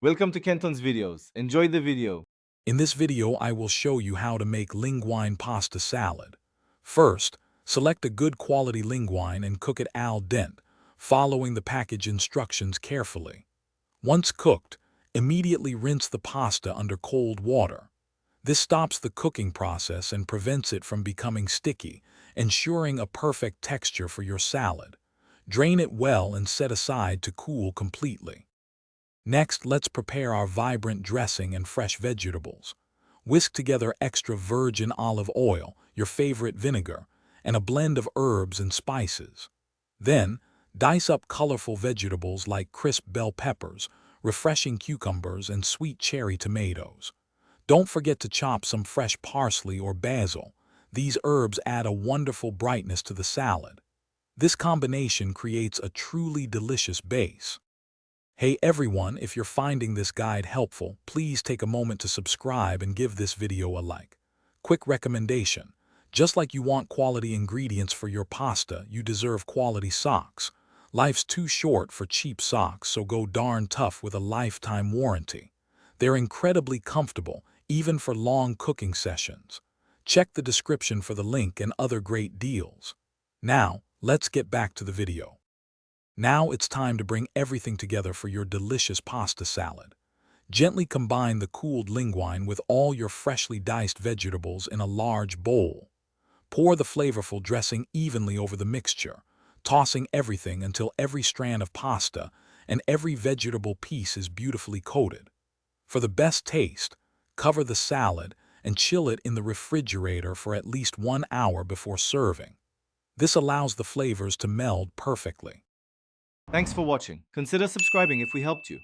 Welcome to Kenton's videos. Enjoy the video. In this video, I will show you how to make linguine pasta salad. First, select a good quality linguine and cook it al dente, following the package instructions carefully. Once cooked, immediately rinse the pasta under cold water. This stops the cooking process and prevents it from becoming sticky, ensuring a perfect texture for your salad. Drain it well and set aside to cool completely. Next, let's prepare our vibrant dressing and fresh vegetables. Whisk together extra virgin olive oil, your favorite vinegar, and a blend of herbs and spices. Then, dice up colorful vegetables like crisp bell peppers, refreshing cucumbers, and sweet cherry tomatoes. Don't forget to chop some fresh parsley or basil. These herbs add a wonderful brightness to the salad. This combination creates a truly delicious base. Hey everyone, if you're finding this guide helpful, please take a moment to subscribe and give this video a like. Quick recommendation: just like you want quality ingredients for your pasta, you deserve quality socks. Life's too short for cheap socks, so go darn tough with a lifetime warranty. They're incredibly comfortable, even for long cooking sessions. Check the description for the link and other great deals. Now, let's get back to the video. Now it's time to bring everything together for your delicious pasta salad. Gently combine the cooled linguine with all your freshly diced vegetables in a large bowl. Pour the flavorful dressing evenly over the mixture, tossing everything until every strand of pasta and every vegetable piece is beautifully coated. For the best taste, cover the salad and chill it in the refrigerator for at least 1 hour before serving. This allows the flavors to meld perfectly. Thanks for watching. Consider subscribing if we helped you.